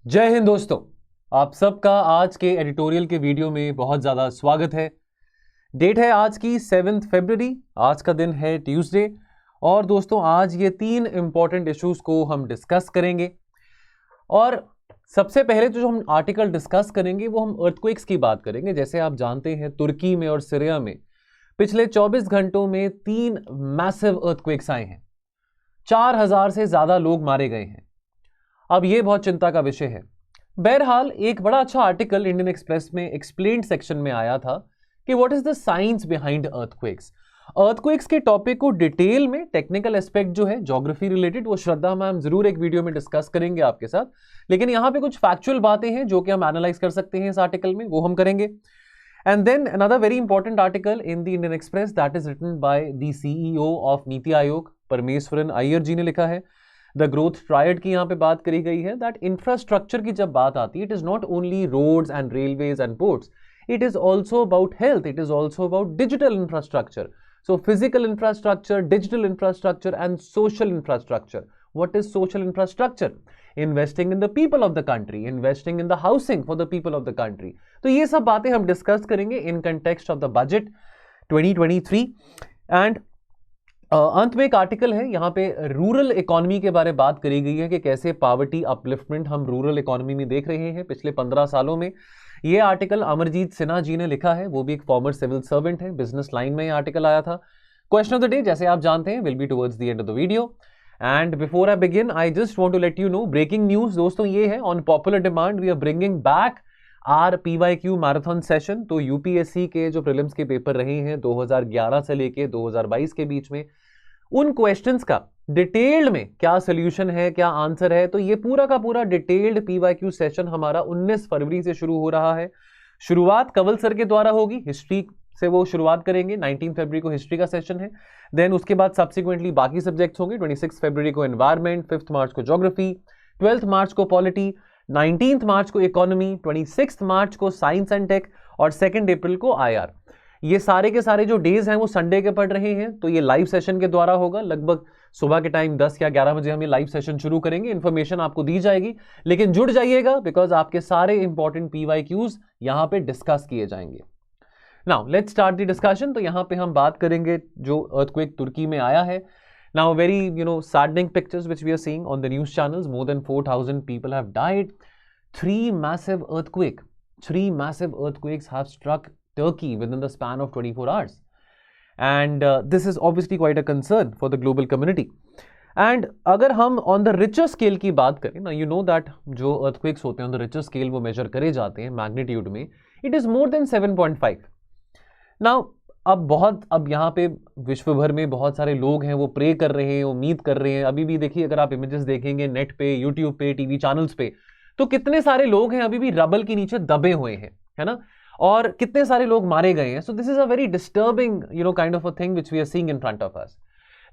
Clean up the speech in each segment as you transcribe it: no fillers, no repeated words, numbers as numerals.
जय हिंद दोस्तों, आप सबका आज के एडिटोरियल के वीडियो में बहुत ज़्यादा स्वागत है। डेट है आज की 7 फरवरी, आज का दिन है ट्यूसडे। और दोस्तों आज ये 3 इंपॉर्टेंट इश्यूज को हम डिस्कस करेंगे। और सबसे पहले तो जो हम आर्टिकल डिस्कस करेंगे वो हम अर्थक्वेक्स की बात करेंगे। जैसे आप जानते हैं तुर्की में और सीरिया में पिछले 24 घंटों में 3 मैसिव अर्थक्वेक्स आए हैं। 4000 से ज़्यादा लोग मारे गए हैं। अब ये बहुत चिंता का विषय है। बहरहाल एक बड़ा अच्छा आर्टिकल इंडियन एक्सप्रेस में एक्सप्लेन्ड सेक्शन में आया था कि what is the science behind earthquakes. Earthquakes के टॉपिक को डिटेल में टेक्निकल एस्पेक्ट जो है ज्योग्राफी रिलेटेड वो श्रद्धा मैम जरूर एक वीडियो में डिस्कस करेंगे आपके साथ, लेकिन यहां पे कुछ फैक्चुअल बातें हैं जो कि हम एनालाइज कर सकते हैं इस आर्टिकल में, वो हम करेंगे। And then another very important article in the Indian Express that is written by the CEO of NITI Aayog Parameswaran Iyer जी ने लिखा है। द ग्रोथ ट्रायड की यहाँ पे बात करी गई है दैट इंफ्रास्ट्रक्चर की जब बात आती है it is not only roads and railways and ports, it is also about health, it is also about digital infrastructure. So physical infrastructure, digital infrastructure and social infrastructure. What is social infrastructure? Investing in the people of the country, investing in the housing for the people of the country. तो ये सब बातें हम discuss करेंगे in context of the budget 2023। And अंत में एक article है, यहाँ पे रूरल इकोनॉमी के बारे में बात करी गई है कि कैसे पावर्टी अपलिफ्टमेंट हम रूरल इकोनॉमी में देख रहे हैं पिछले 15 सालों में। ये आर्टिकल अमरजीत सिन्हा जी ने लिखा है, वो भी एक फॉर्मर सिविल सर्वेंट है। बिजनेस लाइन में ये आर्टिकल आया था। क्वेश्चन ऑफ द डे जैसे आप जानते हैं will be towards the end of the video. And before I begin I just want to let you know breaking news दोस्तों ये है, on popular demand we are bringing back our PYQ marathon session. तो UPSC के जो prelims के paper रहे हैं 2011 से लेके 2022 के बीच में, उन क्वेश्चंस का डिटेल्ड में क्या सोल्यूशन है, क्या आंसर है, तो ये पूरा का पूरा डिटेल्ड PYQ सेशन हमारा 19 फरवरी से शुरू हो रहा है। शुरुआत कंवल सर के द्वारा होगी, हिस्ट्री से वो शुरुआत करेंगे। 19 फरवरी को हिस्ट्री का सेशन है। देन उसके बाद सब्सिक्वेंटली बाकी सब्जेक्ट्स होंगे। 26 फरवरी को एनवायरमेंट, 5 मार्च को ज्योग्राफी, 12 मार्च को पॉलिटी, 19 मार्च को इकोनॉमी, 26 मार्च को साइंस एंड टेक और 2 अप्रैल को IR। ये सारे के सारे जो डेज हैं वो संडे के पड़ रहे हैं। तो ये लाइव सेशन के द्वारा होगा। लगभग सुबह के टाइम 10 या 11 बजे हम ये लाइव सेशन शुरू करेंगे। इन्फॉर्मेशन आपको दी जाएगी, लेकिन जुड़ जाइएगा बिकॉज आपके सारे इंपॉर्टेंट PYQs यहाँ पे डिस्कस किए जाएंगे। Now let's start the discussion. तो यहाँ पे हम बात करेंगे जो अर्थक्वेक तुर्की में आया है। Now very saddening pictures which we are seeing on the news channels. More than 4000 people have died. 3 massive earthquakes have struck Turkey within the span of 24 hours. And this is obviously quite a concern for the global community. And अगर हम on the richer scale की बात करें ना, you know that जो earthquakes होते हैं on the richer scale वो measure करे जाते हैं magnitude में, it is more than 7.5. Now अब यहाँ पे विश्व भर में बहुत सारे लोग हैं वो प्रे कर रहे हैं, उम्मीद कर रहे हैं। अभी भी देखिए, अगर आप इमेजेस देखेंगे नेट पे, यूट्यूब पे, टीवी चैनल्स पे, तो कितने सारे लोग हैं अभी भी रबल के नीचे दबे हुए हैं, है ना, और कितने सारे लोग मारे गए हैं। So this is a very disturbing kind of a thing which we are seeing in front of us.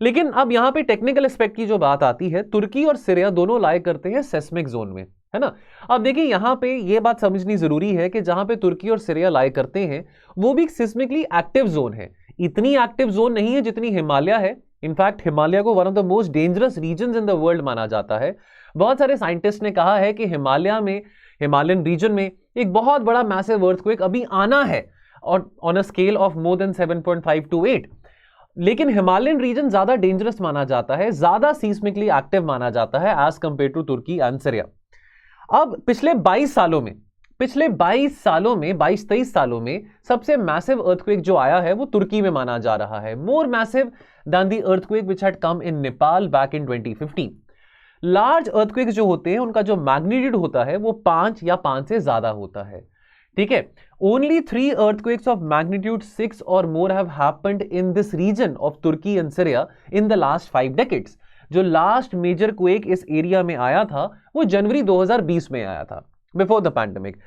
लेकिन अब यहाँ पे टेक्निकल एस्पेक्ट की जो बात आती है, तुर्की और सीरिया दोनों लाए करते हैं सेस्मिक जोन में, है ना। अब देखिए यहाँ पे ये बात समझनी जरूरी है कि जहां पे तुर्की और सीरिया लाए करते हैं वो भी सिस्मिकली एक्टिव जोन है। इतनी एक्टिव जोन नहीं है जितनी हिमालय है। इनफैक्ट हिमालय को one of the most dangerous region in the world माना जाता है। बहुत सारे साइंटिस्ट ने कहा है कि हिमालयन रीजन में एक बहुत बड़ा मैसिव अर्थक्वेक अभी आना है और on a scale of more than 7.5 to 8। लेकिन हिमालयन रीजन ज्यादा डेंजरस माना जाता है, ज्यादा सीस्मिकली एक्टिव माना जाता है एज कंपेयर टू तुर्की एंड सीरिया। अब पिछले 22 सालों में 22-23 सालों में सबसे मैसिव अर्थक्वेक जो आया है वो तुर्की में माना जा रहा है। More massive than the earthquake which had come in Nepal back in 2015। Large earthquake जो होते हैं उनका जो मैग्नीट्यूड होता है वो 5 या 5 से ज्यादा होता है, ठीक है। Only 3 earthquakes of magnitude 6 or more have happened in this region of Turkey and Syria in the last 5 decades। जो लास्ट मेजर क्वेक इस एरिया में आया था वो जनवरी 2020 में आया था, बिफोर द पैंडेमिक।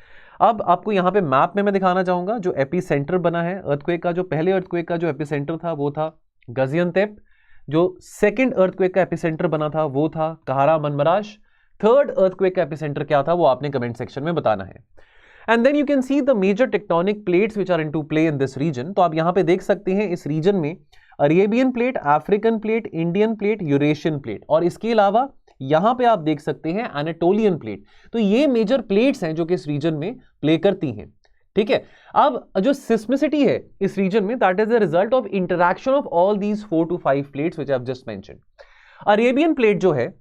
अब आपको यहाँ पे मैप में मैं दिखाना चाहूंगा जो एपी सेंटर बना है अर्थक्वेक का। जो पहले अर्थक्वेक का जो एपी सेंटर था वो था गाजियान्तेप। जो सेकंड अर्थक्वेक का एपिसेंटर बना था वो था कहरामनमराश। थर्ड अर्थक्वेक का एपिसेंटर क्या था वो आपने कमेंट सेक्शन में बताना है। And then you can see the major tectonic plates which are into play in this region. तो आप यहां पे देख सकते हैं इस रीजन में Arabian plate, African plate, Indian plate, Eurasian plate और इसके अलावा यहां पे आप देख सकते हैं एनाटोलियन प्लेट। तो ये मेजर प्लेट्स हैं जो कि इस रीजन में प्ले करती हैं, ठीक है। अब जो सिस्मिसिटी है इस रीजन में, that is the result of interaction of all these 4 to 5 plates which I have just mentioned. Arabian plate जो है,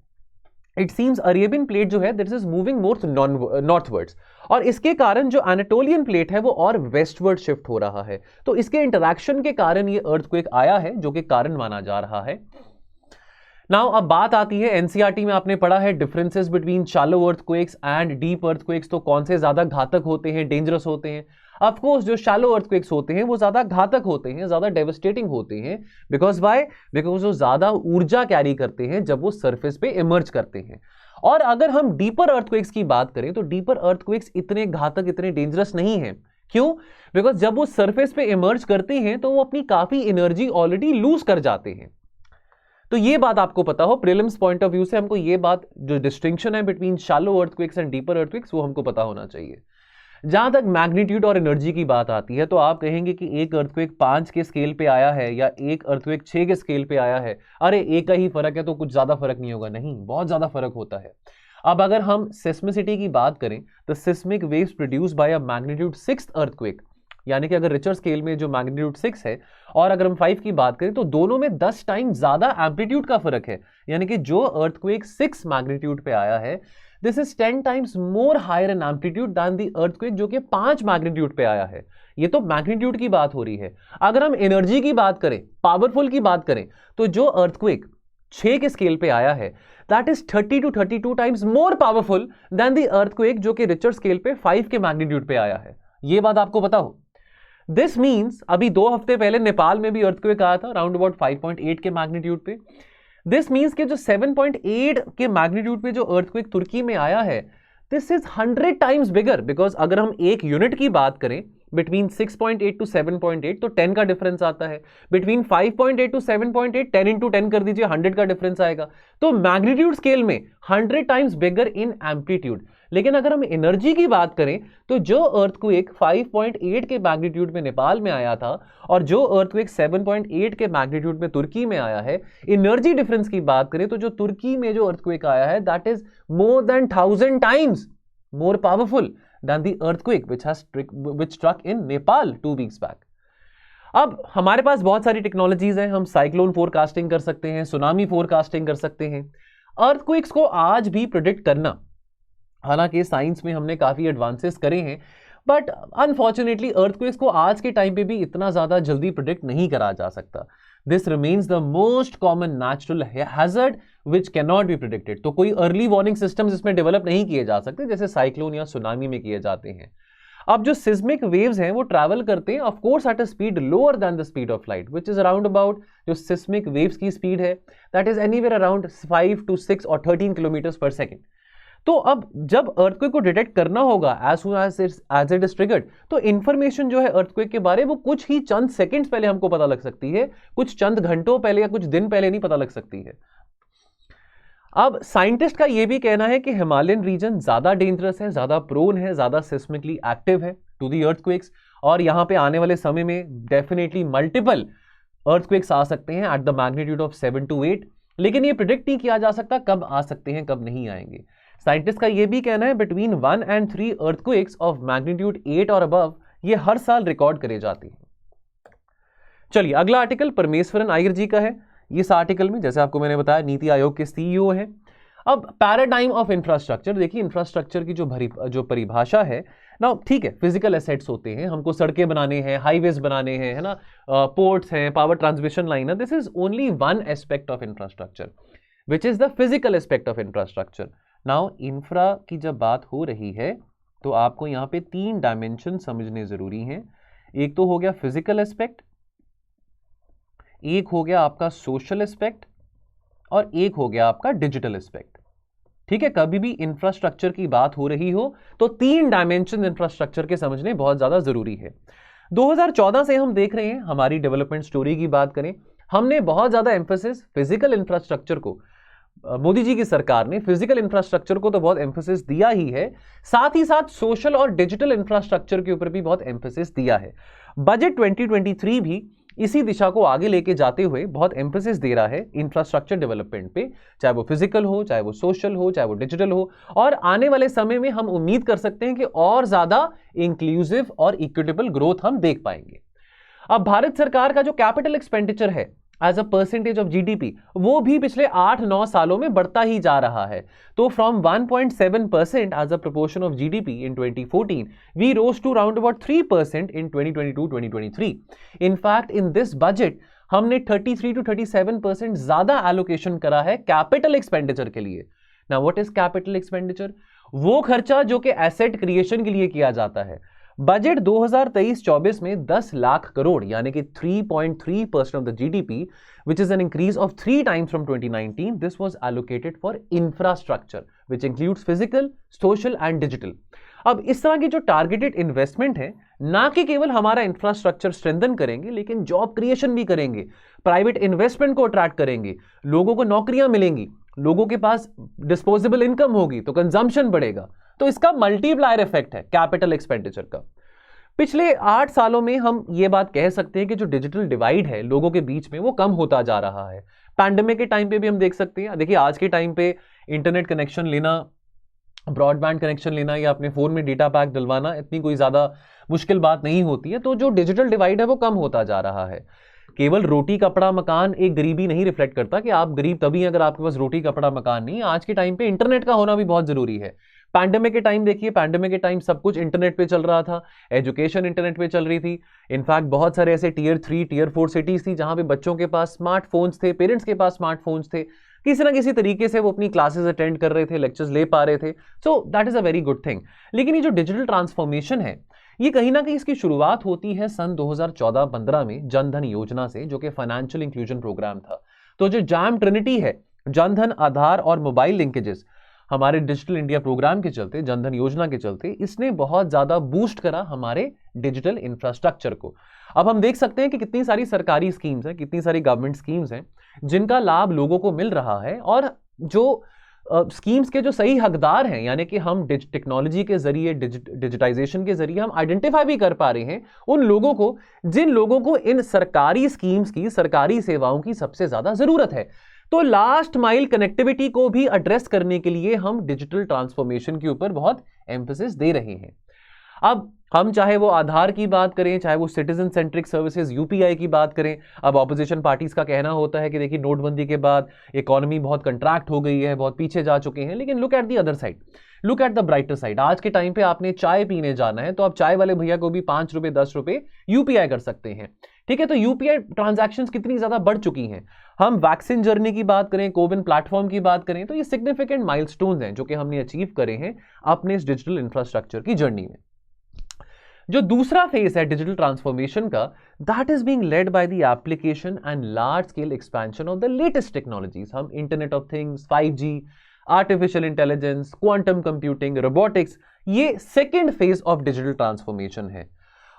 इट सीम्स अरेबियन प्लेट जो है this is moving more northwards, और इसके कारण जो एनाटोलियन प्लेट है वो और वेस्टवर्ड शिफ्ट हो रहा है। तो इसके इंटरैक्शन के कारण ये अर्थक्वेक आया है, जो कि कारण माना जा रहा है। नाउ अब बात आती है, एनसीईआरटी में आपने पढ़ा है differences between shallow earthquakes and deep earthquakes. तो कौन से ज्यादा घातक होते हैं, डेंजरस होते हैं? ऑफ कोर्स जो शैलो अर्थक्वेक्स होते हैं वो ज्यादा घातक होते हैं, ज्यादा डेवस्टेटिंग होते हैं। बिकॉज वो ज्यादा ऊर्जा कैरी करते हैं जब वो सरफेस पे इमर्ज करते हैं। और अगर हम डीपर अर्थक्वेक्स की बात करें तो डीपर अर्थक्वेक्स इतने घातक, इतने डेंजरस नहीं है। क्यों? बिकॉज जब वो सरफेस पे इमर्ज करते हैं तो वो अपनी काफी एनर्जी ऑलरेडी लूज कर जाते हैं। तो ये बात आपको पता हो, प्रीलिम्स पॉइंट ऑफ व्यू से हमको ये बात, जो डिस्टिंक्शन है between shallow earthquakes and deeper earthquakes, वो हमको पता होना चाहिए। जहां तक मैग्नीट्यूड और एनर्जी की बात आती है तो आप कहेंगे कि एक अर्थक्वेक 5 के स्केल पे आया है या एक अर्थक्वेक 6 के स्केल पे आया है, अरे एक का ही फर्क है तो कुछ ज्यादा फर्क नहीं होगा। नहीं, बहुत ज्यादा फर्क होता है। अब अगर हम सिस्मिसिटी की बात करें तो seismic waves produce by a magnitude 6 earthquake, यानी कि अगर रिचर स्केल में जो मैग्नीट्यूड 6 है और अगर हम 5 की बात करें तो दोनों में 10 टाइम ज्यादा एम्पलीट्यूड का फर्क है। यानी कि जो अर्थक्वेक 6 मैग्नीट्यूड पे आया है, this is 10 times more higher in amplitude than the earthquake जो कि 5 मैग्नीट्यूड पे आया है। ये तो मैग्नीट्यूड की बात हो रही है। अगर हम एनर्जी की बात करें, पावरफुल की बात करें, तो जो अर्थक्वेक 6 के स्केल पे आया है that is 30 to 32 times more powerful then the earthquake जो कि रिचर स्केल पे 5 के मैग्नीट्यूड पे आया है। ये बात आपको पता हो। दिस मीन्स अभी 2 हफ्ते पहले नेपाल में भी अर्थक्वेक आया था अराउंड अबाउट 5.8 के मैग्नीट्यूड पे। दिस मीन्स के जो 7.8 के मैग्नीट्यूड पे जो अर्थक्वेक तुर्की में आया है, this is 100 times bigger. Because अगर हम एक यूनिट की बात करें बिटवीन 6.8 to 7.8 तो 10 का डिफरेंस आता है। बिटवीन 5.8 to 7.8 10 into 10 कर दीजिए, 100 का डिफरेंस आएगा। तो मैग्नीट्यूड स्केल में 100 टाइम्स बिगर इन एम्पलीट्यूड। लेकिन अगर हम एनर्जी की बात करें तो जो अर्थक्वेक 5.8 के मैग्नीट्यूड में नेपाल में आया था और जो अर्थक्वेक 7.8 के मैग्नीट्यूड में तुर्की में आया है, एनर्जी डिफरेंस की बात करें तो जो तुर्की में जो अर्थक्वेक आया है that is more than 1000 times more powerful than the earthquake which struck in Nepal 2 weeks back. अब हमारे पास बहुत सारी टेक्नोलॉजीज हैं। हम साइक्लोन फोरकास्टिंग कर सकते हैं, सुनामी फोरकास्टिंग कर सकते हैं। अर्थक्वेक्स को आज भी प्रिडिक्ट करना, हालांकि साइंस में हमने काफी एडवांसेस करे हैं, बट अनफॉर्चुनेटली अर्थक्वेक्स को आज के टाइम पे भी इतना ज्यादा जल्दी प्रिडिक्ट नहीं करा जा सकता। This remains the most common natural hazard which can not be predicted. तो कोई अर्ली वार्निंग सिस्टम्स इसमें डेवलप नहीं किए जा सकते जैसे साइक्लोन या सुनामी में किए जाते हैं। अब जो सिस्मिक वेव्स हैं वो ट्रैवल करते हैं of course at a speed lower than the speed of light which is around about, जो सिस्मिक वेव्स की स्पीड है that is anywhere around 5 to 6 or 13 kilometres per second. तो अब जब अर्थक्वेक को डिटेक्ट करना होगा as soon as it is triggered, तो इंफॉर्मेशन जो है अर्थक्वेक के बारे में वो कुछ ही चंद सेकंड्स पहले हमको पता लग सकती है, कुछ चंद घंटों पहले या कुछ दिन पहले नहीं पता लग सकती है। अब साइंटिस्ट का यह भी कहना है कि हिमालयन रीजन ज्यादा डेंजरस है, ज्यादा प्रोन है, ज्यादा सिस्मिकली एक्टिव है टू दी अर्थक्वेक्स, और यहां पे आने वाले समय में डेफिनेटली मल्टीपल अर्थक्वेक्स आ सकते हैं at the magnitude of 7 to 8। लेकिन ये प्रिडिक्ट नहीं किया जा सकता कब आ सकते हैं कब नहीं आएंगे। साइंटिस्ट का यह भी कहना है between 1 and 3 earthquakes of magnitude 8 और अबव ये हर साल रिकॉर्ड करे जाती हैं। चलिए अगला आर्टिकल परमेश्वरन अय्यर जी का है। इस आर्टिकल में जैसे आपको मैंने बताया नीति आयोग के सीईओ हैं। अब पैराडाइम ऑफ इंफ्रास्ट्रक्चर, देखिए इंफ्रास्ट्रक्चर की जो परिभाषा है ना, ठीक है, फिजिकल एसेट्स होते हैं, हमको सड़कें बनाने हैं, हाईवेज बनाने हैं, है ना, पोर्ट्स हैं, पावर ट्रांसमिशन लाइन है। This is only one aspect of infrastructure which is the physical aspect of infrastructure. Now infra की जब बात हो रही है तो आपको यहाँ पे 3 डायमेंशन समझने जरूरी हैं। एक तो हो गया फिजिकल एस्पेक्ट, एक हो गया आपका सोशल एस्पेक्ट, और एक हो गया आपका डिजिटल एस्पेक्ट। ठीक है, कभी भी इंफ्रास्ट्रक्चर की बात हो रही हो तो 3 डायमेंशन इंफ्रास्ट्रक्चर के समझने बहुत ज्यादा जरूरी है। 2014 से हम देख रहे हैं, हमारी डेवलपमेंट स्टोरी की बात करें, हमने बहुत ज्यादा एम्फेसिस फिजिकल इंफ्रास्ट्रक्चर को, मोदी जी की सरकार ने फिजिकल इंफ्रास्ट्रक्चर को तो बहुत एम्फेसिस दिया ही है, साथ ही साथ सोशल और डिजिटल इंफ्रास्ट्रक्चर के ऊपर भी बहुत एम्फेसिस दिया है। बजट 2023 भी इसी दिशा को आगे लेके जाते हुए बहुत एम्फेसिस दे रहा है इंफ्रास्ट्रक्चर डेवलपमेंट पे, चाहे वो फिजिकल हो, चाहे वो सोशल हो, चाहे वो डिजिटल हो। और आने वाले समय में हम उम्मीद कर सकते हैं कि और ज्यादा इंक्लूसिव और इक्विटेबल ग्रोथ हम देख पाएंगे। अब भारत सरकार का जो कैपिटल एक्सपेंडिचर है as a percentage of GDP, वो भी पिछले 8-9 सालों में बढ़ता ही जा रहा है। तो from 1.7% as a proportion of GDP in 2014 we rose to round about 3% in 2022-2023। In fact in this budget हमने 33 to 37% ज्यादा एलोकेशन करा है कैपिटल एक्सपेंडिचर के लिए। Now what is capital expenditure? वो खर्चा जो कि एसेट क्रिएशन के लिए किया जाता है। बजट 2023-24 में 10 लाख करोड़ यानी कि 3.3% of the GDP, which is an increase of 3 times from 2019. This was allocated for infrastructure, which includes physical, social and digital. अब इस तरह की जो टारगेटेड इन्वेस्टमेंट है, ना कि केवल हमारा इंफ्रास्ट्रक्चर स्ट्रेंथन करेंगे, लेकिन जॉब क्रिएशन भी करेंगे, प्राइवेट इन्वेस्टमेंट को अट्रैक्ट करेंगे, लोगों को नौकरियां मिलेंगी, लोगों के पास डिस्पोजेबल इनकम होगी तो कंजम्पशन बढ़ेगा। तो इसका मल्टीप्लायर इफेक्ट है कैपिटल एक्सपेंडिचर का। पिछले 8 सालों में हम ये बात कह सकते हैं कि जो डिजिटल डिवाइड है लोगों के बीच में, वो कम होता जा रहा है। पैंडेमिक के टाइम पे भी हम देख सकते हैं। देखिए आज के टाइम पे इंटरनेट कनेक्शन लेना, ब्रॉडबैंड कनेक्शन लेना या अपने फोन में डेटा पैक डलवाना इतनी कोई ज्यादा मुश्किल बात नहीं होती है। तो जो डिजिटल डिवाइड है वो कम होता जा रहा है। केवल रोटी कपड़ा मकान एक गरीबी नहीं रिफ्लेक्ट करता कि आप गरीब तभी अगर आपके पास रोटी कपड़ा मकान नहीं। आज के टाइम पे इंटरनेट का होना भी बहुत जरूरी है। पैंडेमिक के टाइम देखिए, पैंडेमिक के टाइम सब कुछ इंटरनेट पे चल रहा था, एजुकेशन इंटरनेट पे चल रही थी। इनफैक्ट बहुत सारे ऐसे टियर 3 टियर 4 सिटीज थी जहां पे बच्चों के पास स्मार्टफोन्स थे, पेरेंट्स के पास स्मार्टफोन्स थे, किसी ना किसी तरीके से वो अपनी क्लासेस अटेंड कर रहे थे, लेक्चर्स ले पा रहे थे। So that is a very good thing. लेकिन ये जो डिजिटल ट्रांसफॉर्मेशन है, ये कहीं ना कहीं इसकी शुरुआत होती है सन 2014-15 में जनधन योजना से, जो कि फाइनेंशियल इंक्लूजन प्रोग्राम था। तो जो जैम ट्रिनिटी है, जनधन, आधार और मोबाइल लिंकेजेस, हमारे डिजिटल इंडिया प्रोग्राम के चलते, जनधन योजना के चलते, इसने बहुत ज्यादा बूस्ट करा हमारे डिजिटल इंफ्रास्ट्रक्चर को। अब हम देख सकते हैं कि कितनी सारी सरकारी स्कीम्स हैं, कितनी सारी गवर्नमेंट स्कीम्स हैं जिनका लाभ लोगों को मिल रहा है। और जो स्कीम्स के जो सही हकदार हैं, यानी कि हम टेक्नोलॉजी के जरिए, डिजिटाइजेशन के जरिए हम आइडेंटिफाई भी कर पा रहे हैं उन लोगों को जिन लोगों को इन सरकारी स्कीम्स की, सरकारी सेवाओं की सबसे ज्यादा जरूरत है। तो लास्ट माइल कनेक्टिविटी को भी एड्रेस करने के लिए हम डिजिटल ट्रांसफॉर्मेशन के ऊपर बहुत एम्फेसिस दे रहे हैं। अब हम चाहे वो आधार की बात करें, चाहे वो सिटीजन सेंट्रिक सर्विसेज यूपीआई की बात करें। अब ऑपोजिशन पार्टीज का कहना होता है कि देखिए नोटबंदी के बाद इकोनॉमी बहुत कंट्रैक्ट हो गई है, बहुत पीछे जा चुके हैं। लेकिन look at the other side, look at the brighter side. आज के टाइम पे आपने चाय पीने जाना है तो आप चाय वाले भैया को भी 5 रुपए 10 रुपए यूपीआई कर सकते हैं। ठीक है, तो यूपीआई ट्रांजैक्शंस कितनी ज्यादा बढ़ चुकी हैं। हम वैक्सीन जर्नी की बात करें, कोविन प्लेटफॉर्म की बात करें, तो ये सिग्निफिकेंट माइलस्टोन्स हैं जो कि हमने अचीव करे हैं अपने इस डिजिटल इंफ्रास्ट्रक्चर की जर्नी में। जो दूसरा फेज है डिजिटल ट्रांसफॉर्मेशन का, that is being led by the application and large scale expansion of the latest technologies. हम internet of things, 5G, artificial intelligence, quantum computing, robotics, ये second phase of digital transformation है।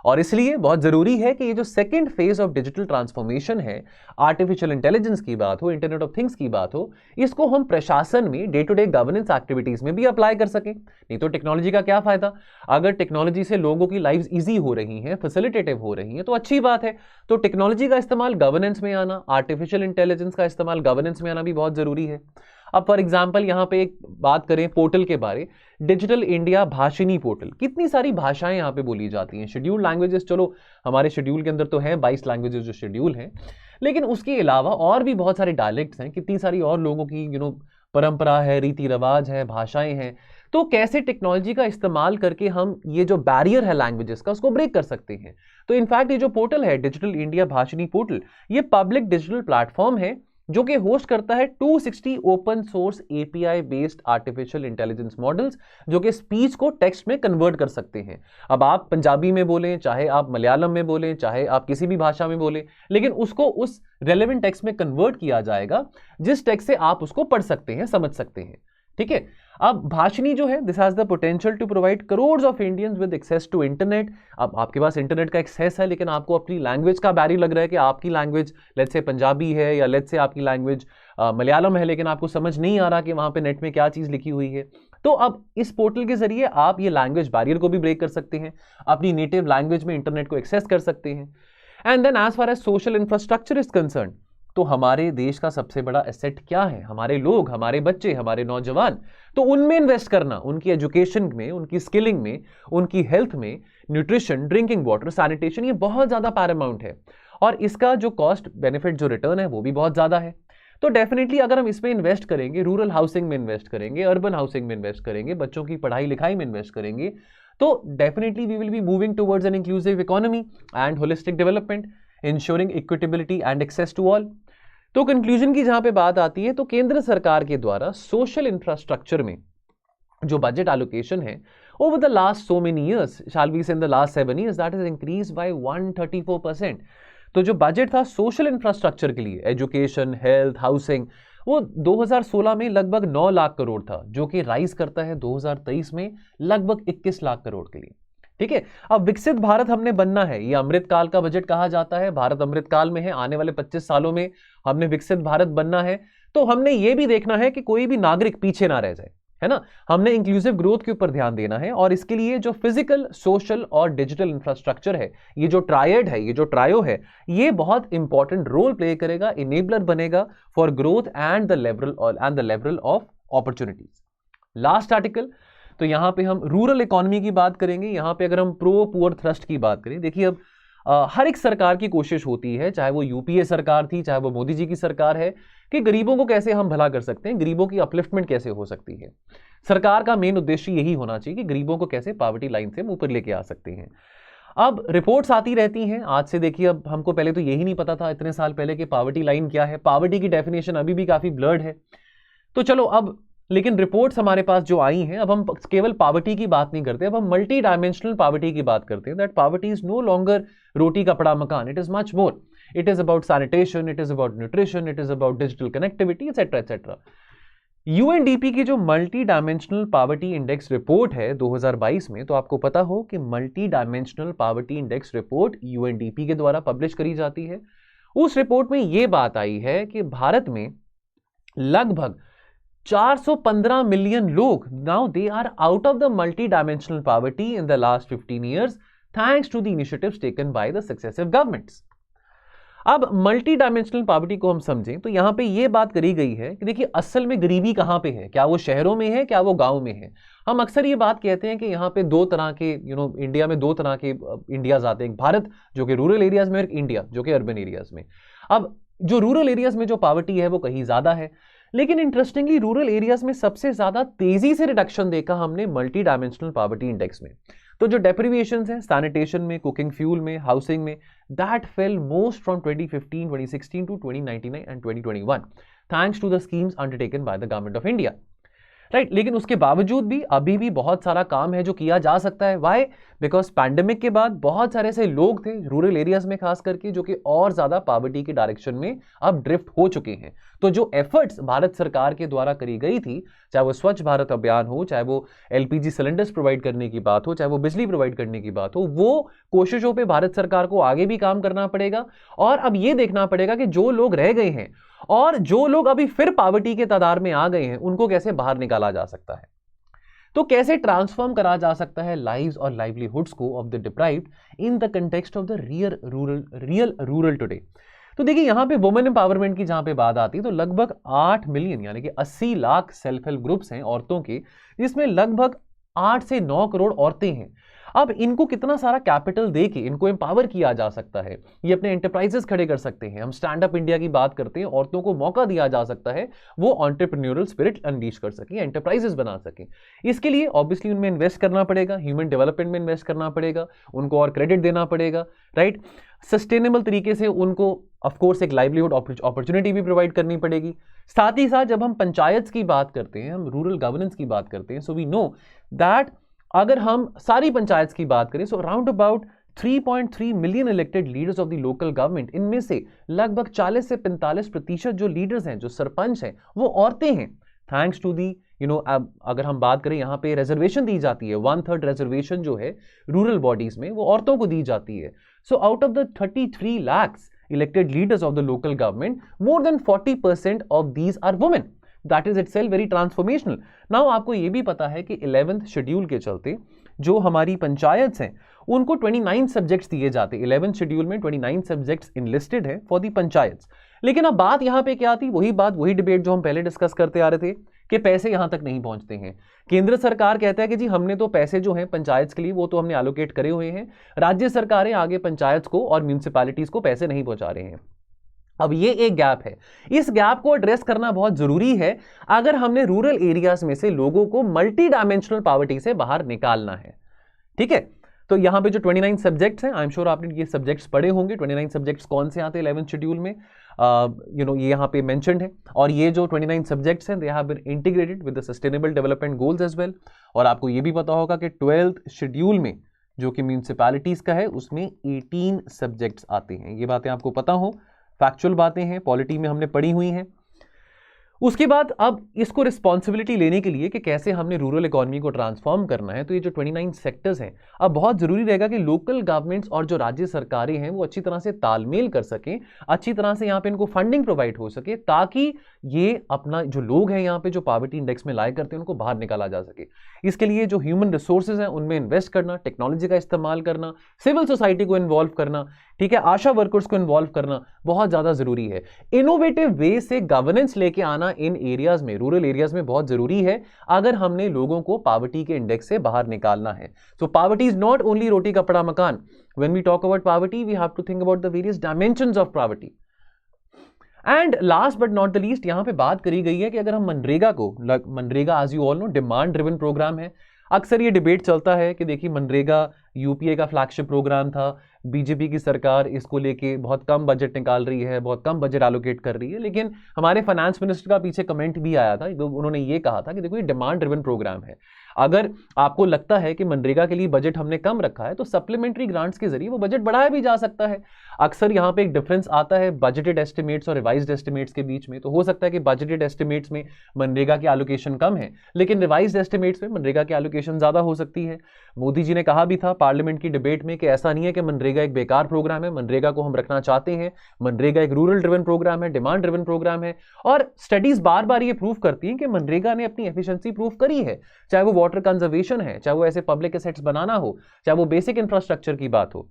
और इसलिए बहुत जरूरी है कि ये जो second phase of digital transformation है, आर्टिफिशियल इंटेलिजेंस की बात हो, इंटरनेट ऑफ थिंग्स की बात हो, इसको हम प्रशासन में day to day governance activities में भी अप्लाई कर सकें। नहीं तो टेक्नोलॉजी का क्या फायदा? अगर टेक्नोलॉजी से लोगों की लाइफ इजी हो रही हैं, फैसिलिटेटिव हो रही हैं, तो अच्छी बात है। तो टेक्नोलॉजी का इस्तेमाल गवर्नेंस में आना, आर्टिफिशियल इंटेलिजेंस का इस्तेमाल गवर्नेंस में आना भी बहुत जरूरी है। अब फॉर एग्जाम्पल यहाँ पे एक बात करें पोर्टल के बारे, डिजिटल इंडिया भाषिनी पोर्टल, कितनी सारी भाषाएं यहाँ पे बोली जाती हैं। शेड्यूल लैंग्वेजेस, चलो हमारे शेड्यूल के अंदर तो है 22 लैंग्वेजेस जो शेड्यूल हैं, लेकिन उसके अलावा और भी बहुत सारे डायलेक्ट्स हैं, कितनी सारी और लोगों की परंपरा है, रीति रिवाज है, भाषाएं हैं। तो कैसे टेक्नोलॉजी का इस्तेमाल करके हम ये जो बैरियर है लैंग्वेजेस का, उसको ब्रेक कर सकते हैं। तो इनफैक्ट ये जो पोर्टल है डिजिटल इंडिया भाषिनी पोर्टल, ये पब्लिक डिजिटल प्लेटफॉर्म है जो कि होस्ट करता है 260 open source API based artificial intelligence models, जो कि स्पीच को टेक्स्ट में कन्वर्ट कर सकते हैं। अब आप पंजाबी में बोलें, चाहे आप मलयालम में बोलें, चाहे आप किसी भी भाषा में बोलें, लेकिन उसको उस रेलेवेंट टेक्स्ट में कन्वर्ट किया जाएगा जिस टेक्स्ट से आप उसको पढ़ सकते हैं, समझ सकते हैं। ठीक है, अब भाषिनी जो है, this has the potential to provide crores of Indians with access to internet. अब आपके पास इंटरनेट का एक्सेस है, लेकिन आपको अपनी लैंग्वेज का बैरियर लग रहा है कि आपकी लैंग्वेज लेट्स से पंजाबी है, या लेट्स से आपकी लैंग्वेज मलयालम है, लेकिन आपको समझ नहीं आ रहा कि वहां पे नेट में क्या चीज लिखी हुई है। तो अब इस पोर्टल के जरिए आप ये लैंग्वेज बैरियर को भी ब्रेक कर सकते हैं, अपनी नेटिव लैंग्वेज में इंटरनेट को एक्सेस कर सकते हैं। And then as far as social infrastructure is concern, तो हमारे देश का सबसे बड़ा एसेट क्या है? हमारे लोग, हमारे बच्चे, हमारे नौजवान। तो उनमें इन्वेस्ट करना, उनकी एजुकेशन में, उनकी स्किलिंग में, उनकी हेल्थ में, न्यूट्रिशन, ड्रिंकिंग वाटर, सैनिटेशन, ये बहुत ज्यादा पैरामाउंट है और इसका जो कॉस्ट बेनिफिट जो रिटर्न है वो भी बहुत ज्यादा है। तो डेफिनेटली अगर हम इसमें इन्वेस्ट करेंगे, रूरल हाउसिंग में इन्वेस्ट करेंगे, अर्बन हाउसिंग में इन्वेस्ट करेंगे, बच्चों की पढ़ाई लिखाई में इन्वेस्ट करेंगे, तो definitely we will be moving towards an inclusive economy and holistic development, ensuring equitability and access to all. तो कंक्लूजन की जहां पे बात आती है, तो केंद्र सरकार के द्वारा सोशल इंफ्रास्ट्रक्चर में जो बजट एलोकेशन है over the last so many years, shall we say in the last 7 years, that is increase by 134%। तो जो बजट था सोशल इंफ्रास्ट्रक्चर के लिए, एजुकेशन, हेल्थ, हाउसिंग, वो 2016 में लगभग 9 लाख करोड़ था, जो कि राइज करता है 2023 में लगभग 21 लाख करोड़ के लिए। ठीक है, अब विकसित भारत हमने बनना है, ये अमृतकाल का बजट कहा जाता है, भारत अमृतकाल में है, आने वाले 25 सालों में हमने विकसित भारत बनना है। तो हमने ये भी देखना है कि कोई भी नागरिक पीछे ना रह जाए, है ना। हमने इंक्लूसिव ग्रोथ के ऊपर ध्यान देना है और इसके लिए जो फिजिकल, सोशल और डिजिटल इंफ्रास्ट्रक्चर है, ये जो ट्रायड है, ये जो ट्रायो है, ये बहुत इंपॉर्टेंट रोल प्ले करेगा, इनेबलर बनेगा for growth and the level of opportunities. Last article, तो यहां पे हम रूरल इकोनॉमी की बात करेंगे। यहां पे अगर हम प्रो पुअर थ्रस्ट की बात करें, देखिए अब हर एक सरकार की कोशिश होती है, चाहे वो यूपीए सरकार थी, चाहे वो मोदी जी की सरकार है, कि गरीबों को कैसे हम भला कर सकते हैं, गरीबों की अपलिफ्टमेंट कैसे हो सकती है। सरकार का मेन उद्देश्य यही होना चाहिए कि गरीबों को कैसे पॉवर्टी लाइन से ऊपर लेके आ सकते हैं। अब रिपोर्ट्स आती रहती हैं आज से, देखिए अब हमको पहले तो यही नहीं पता था इतने साल पहले कि पॉवर्टी लाइन क्या है, पॉवर्टी की डेफिनेशन अभी भी काफी ब्लर्ड है। तो चलो अब, लेकिन रिपोर्ट्स हमारे पास जो आई हैं, अब हम केवल पॉवर्टी की बात नहीं करते, अब हम मल्टी डायमेंशनल पॉवर्टी की बात करते हैं। That poverty is no longer roti kapda makaan, it is much more, it is about sanitation, it is about nutrition, it is about digital connectivity, etcetera etcetera. UNDP की जो multi dimensional poverty index report है 2022 में, तो आपको पता हो कि multi dimensional poverty index report UNDP के द्वारा पब्लिश करी जाती है। उस रिपोर्ट में यह बात आई है कि भारत में लगभग 415 मिलियन लोग, now they are out of the multi dimensional poverty in the last 15 years thanks to the initiatives taken by the successive governments. अब मल्टी डायमेंशनल पॉवर्टी को हम समझें तो यहां पे ये बात करी गई है कि देखिए असल में गरीबी कहां पे है, क्या वो शहरों में है, क्या वो गांव में है। हम अक्सर ये बात कहते हैं कि यहाँ पे दो तरह के इंडिया में दो तरह के इंडियाज आते हैं, भारत जो कि रूरल एरियाज में और इंडिया जो कि अर्बन एरियाज में। अब जो रूरल एरियाज में जो पॉवर्टी है वो कहीं ज्यादा है, लेकिन इंटरेस्टिंगली रूरल एरियाज में सबसे ज्यादा तेजी से रिडक्शन देखा हमने मल्टी डायमेंशनल पॉवर्टी इंडेक्स में। तो जो डेप्रिवेशंस हैं सैनिटेशन में, कुकिंग फ्यूल में, हाउसिंग में, that fell most from 2015, 2016 to 2019 and 2021 thanks to the schemes undertaken by the government of India, right. लेकिन उसके बावजूद भी अभी भी बहुत सारा काम है जो किया जा सकता है। वाई? बिकॉज पैंडेमिक के बाद बहुत सारे ऐसे लोग थे रूरल एरियाज में खास करके जो कि और ज्यादा पॉवर्टी के डायरेक्शन में अब ड्रिफ्ट हो चुके हैं। तो जो एफर्ट्स भारत सरकार के द्वारा करी गई थी, चाहे वो स्वच्छ भारत अभियान हो, चाहे वो एलपीजी सिलेंडर्स प्रोवाइड करने की बात हो, चाहे वो बिजली प्रोवाइड करने की बात हो, वो कोशिशों पे भारत सरकार को आगे भी काम करना पड़ेगा। और अब ये देखना पड़ेगा कि जो लोग रह गए हैं और जो लोग अभी फिर पॉवर्टी के तादाद में आ गए हैं, उनको कैसे बाहर निकाला जा सकता है। तो कैसे ट्रांसफॉर्म करा जा सकता है लाइव्स और लाइवलीहुड्स को of the deprived in the context of the real rural today. तो देखिए यहां पे वुमेन एम्पावरमेंट की जहां पे बात आती है तो लगभग 8 मिलियन यानी कि 80 लाख सेल्फ हेल्प ग्रुप्स हैं औरतों के, जिसमें लगभग 8 से 9 करोड़ औरतें हैं। अब इनको कितना सारा कैपिटल देके इनको एम्पावर किया जा सकता है, ये अपने एंटरप्राइजेस खड़े कर सकते हैं। हम स्टैंड अप इंडिया की बात करते हैं, औरतों को मौका दिया जा सकता है वो एंटरप्रेन्योरल स्पिरिट अनलीश कर सकें, एंटरप्राइजेस बना सकें। इसके लिए ऑब्वियसली उनमें इन्वेस्ट करना पड़ेगा, ह्यूमन डेवलपमेंट में इन्वेस्ट करना पड़ेगा, उनको और क्रेडिट देना पड़ेगा, राइट। सस्टेनेबल तरीके से उनको ऑफकोर्स एक लाइवलीहुड अपॉर्चुनिटी भी प्रोवाइड करनी पड़ेगी। साथ ही साथ जब हम पंचायत की बात करते हैं, हम रूरल गवर्नेंस की बात करते हैं, सो वी नो दैट अगर हम सारी पंचायत की बात करें, so around about 3.3 million elected leaders of the local government, इनमें से लगभग 40 से 45% जो लीडर्स हैं, जो सरपंच हैं, वो औरतें हैं। थैंक्स टू दी अगर हम बात करें यहाँ पे रिजर्वेशन दी जाती है, 1/3 रिजर्वेशन जो है रूरल बॉडीज में वो औरतों को दी जाती है। So out of the 33 lakhs elected leaders of the local government, more than 40% of these are women. That is itself very transformational. Now आपको ये भी पता है कि 11th शेड्यूल के चलते जो हमारी पंचायत हैं उनको 29 सब्जेक्ट्स दिए जाते हैं। 11th शेड्यूल में 29 सब्जेक्ट्स इनलिस्टेड है फॉर दी पंचायत। लेकिन अब बात यहां पे क्या आती, वही डिबेट जो हम पहले डिस्कस करते आ रहे थे कि पैसे यहां तक नहीं पहुंचते हैं। केंद्र सरकार कहता है कि जी हमने तो पैसे जो हैं पंचायत के लिए वो तो हमने एलोकेट करे हुए हैं, राज्य सरकारें आगे पंचायत को और म्यूनिसिपैलिटीज को पैसे नहीं पहुंचा रहे हैं। अब ये एक गैप है, इस गैप को एड्रेस करना बहुत जरूरी है अगर हमने रूरल एरियाज में से लोगों को मल्टी डायमेंशनल पॉवर्टी से बाहर निकालना है। ठीक है, तो यहां पे जो 29 सब्जेक्ट्स हैं, आई एम श्योर आपने ये सब्जेक्ट्स पढ़े होंगे। 29 सब्जेक्ट्स कौन से आते हैं 11th शेड्यूल में, ये यहां पे मेंशन्ड है। और ये जो 29 सब्जेक्ट्स हैं they have been integrated with the sustainable development goals as well. और आपको ये भी पता होगा कि 12th शेड्यूल में जो कि म्यूनिसिपैलिटीज का है उसमें 18 सब्जेक्ट्स आते हैं। ये बातें आपको पता हो, फैक्चुअल बातें हैं, पॉलिटी में हमने पढ़ी हुई हैं। उसके बाद अब इसको रिस्पॉन्सिबिलिटी लेने के लिए कि कैसे हमने रूरल इकोनॉमी को ट्रांसफॉर्म करना है, तो ये जो 29 सेक्टर्स हैं अब बहुत जरूरी रहेगा कि लोकल गवर्नमेंट्स और जो राज्य सरकारें हैं वो अच्छी तरह से तालमेल कर सकें, अच्छी तरह से यहाँ पे इनको फंडिंग प्रोवाइड हो सके, ताकि ये अपना जो लोग हैं यहाँ पे जो पॉवर्टी इंडेक्स में लाए करते हैं उनको बाहर निकाला जा सके। इसके लिए जो ह्यूमन रिसोर्सेज हैं उनमें इन्वेस्ट करना, टेक्नोलॉजी का इस्तेमाल करना, सिविल सोसाइटी को इन्वॉल्व करना, ठीक है, आशा वर्कर्स को इन्वॉल्व करना बहुत ज्यादा जरूरी है। इनोवेटिव वे से गवर्नेंस लेके आना इन एरियाज में, रूरल एरियाज में बहुत जरूरी है अगर हमने लोगों को पॉवर्टी के इंडेक्स से बाहर निकालना है। So poverty is not only roti kapda makaan. When we talk about poverty we have to think about the various dimensions of poverty. And last but not the least, यहां पे बात करी गई है कि अगर हम मनरेगा को, MNREGA as you all know demand driven program है। अक्सर ये डिबेट चलता है कि देखिए मनरेगा यूपीए का फ्लैगशिप प्रोग्राम था, बीजेपी की सरकार इसको लेके बहुत कम बजट निकाल रही है, बहुत कम बजट एलोकेट कर रही है। लेकिन हमारे फाइनेंस मिनिस्टर का पीछे कमेंट भी आया था, उन्होंने ये कहा था कि देखो ये डिमांड ड्रिवन प्रोग्राम है, अगर आपको लगता है कि मनरेगा के लिए बजट हमने कम रखा है तो सप्लीमेंट्री ग्रांट्स के जरिए वो बजट बढ़ाया भी जा सकता है। अक्सर यहाँ पे एक डिफरेंस आता है बजटेड एस्टिमेट्स और रिवाइज्ड एस्टिमेट्स के बीच में। तो हो सकता है कि बजटेड एस्टिमेट्स में मनरेगा की एलोकेशन कम है, लेकिन रिवाइज्ड एस्टिमेट्स में मनरेगा की एलोकेशन ज्यादा हो सकती है। मोदी जी ने कहा भी था पार्लियामेंट की डिबेट में कि ऐसा नहीं है कि मनरेगा एक बेकार प्रोग्राम है, मनरेगा को हम रखना चाहते हैं। मनरेगा एक रूरल ड्रिवन प्रोग्राम है, डिमांड ड्रिवन प्रोग्राम है, और स्टडीज बार बार ये प्रूव करती हैं कि मनरेगा ने अपनी एफिशिएंसी प्रूव करी है, चाहे वो वाटर कंजर्वेशन है, चाहे वो ऐसे पब्लिक एसेट्स बनाना हो, चाहे वो बेसिक इंफ्रास्ट्रक्चर की बात हो।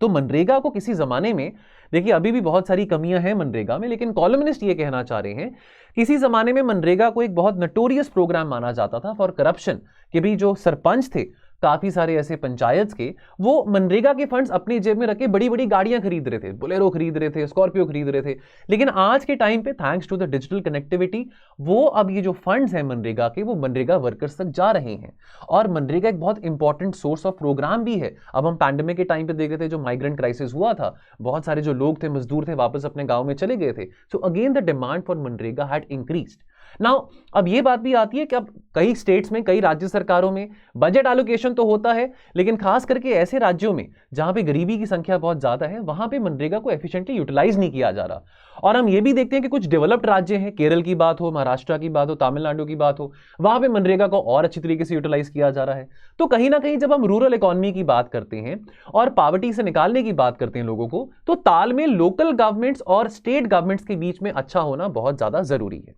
तो मनरेगा को किसी जमाने में, देखिए अभी भी बहुत सारी कमियां हैं मनरेगा में, लेकिन कॉलमनिस्ट ये कहना चाह रहे हैं किसी जमाने में मनरेगा को एक बहुत नटोरियस प्रोग्राम माना जाता था फॉर करप्शन, कि भी जो सरपंच थे काफी सारे ऐसे पंचायत के, वो मनरेगा के फंड्स अपनी जेब में रख के बड़ी बड़ी गाड़ियां खरीद रहे थे, बोलेरो खरीद रहे थे, स्कॉर्पियो खरीद रहे थे। लेकिन आज के टाइम पे thanks to the digital connectivity वो अब ये जो फंड्स हैं मनरेगा के वो मनरेगा वर्कर्स तक जा रहे हैं, और मनरेगा एक बहुत इंपॉर्टेंट सोर्स ऑफ प्रोग्राम भी है। अब हम पैंडेमिक के टाइम पे देख रहे थे, जो माइग्रेंट क्राइसिस हुआ था, बहुत सारे जो लोग थे, मजदूर थे, वापस अपने गांव में चले गए थे। So again the demand for MNREGA had increased. Now अब ये बात भी आती है कि अब कई स्टेट्स में, कई राज्य सरकारों में बजट एलोकेशन तो होता है, लेकिन खास करके ऐसे राज्यों में जहां पे गरीबी की संख्या बहुत ज्यादा है वहां पे मनरेगा को एफिशिएंटली यूटिलाइज नहीं किया जा रहा। और हम ये भी देखते हैं कि कुछ डेवलप्ड राज्य हैं, केरल की बात हो, महाराष्ट्र की बात हो, तमिलनाडु की बात हो, वहां पे मनरेगा को और अच्छी तरीके से यूटिलाइज किया जा रहा है। तो कहीं ना कहीं जब हम रूरल इकोनॉमी की बात करते हैं और पॉवर्टी से निकालने की बात करते हैं लोगों को, तो तालमेल लोकल गवर्नमेंट्स और स्टेट गवर्नमेंट्स के बीच में अच्छा होना बहुत ज्यादा जरूरी है।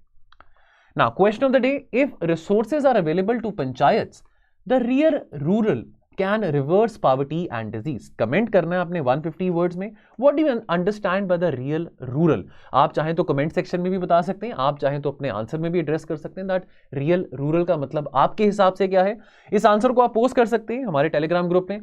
Now, question of the day: if resources are available to panchayats, the real rural can reverse poverty and disease. Comment करना है आपने 150 वर्ड्स में, what do you understand by the real rural? आप चाहें तो कमेंट सेक्शन में भी बता सकते हैं, आप चाहें तो अपने आंसर में भी एड्रेस कर सकते हैं दैट रियल रूरल का मतलब आपके हिसाब से क्या है। इस आंसर को आप पोस्ट कर सकते हैं हमारे टेलीग्राम ग्रुप में,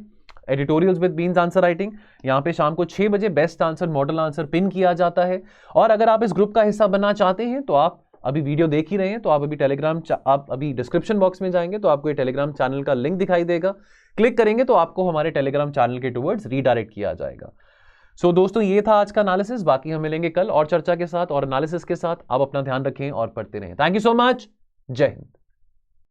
editorials with beans answer writing. यहाँ पे शाम को 6 बजे best answer, model answer pin किया जाता है। और अगर आप इस ग्रुप का हिस्सा बनना चाहते हैं तो आप अभी वीडियो देख ही रहे हैं, तो आप अभी डिस्क्रिप्शन बॉक्स में जाएंगे तो आपको ये टेलीग्राम चैनल का लिंक दिखाई देगा, क्लिक करेंगे तो आपको हमारे टेलीग्राम चैनल के टुवर्ड्स रीडायरेक्ट किया जाएगा। सो दोस्तों, ये था आज का एनालिसिस। बाकी हम मिलेंगे कल और चर्चा के साथ और एनालिसिस के साथ। आप अपना ध्यान रखें और पढ़ते रहें। Thank you so much. जय हिंद।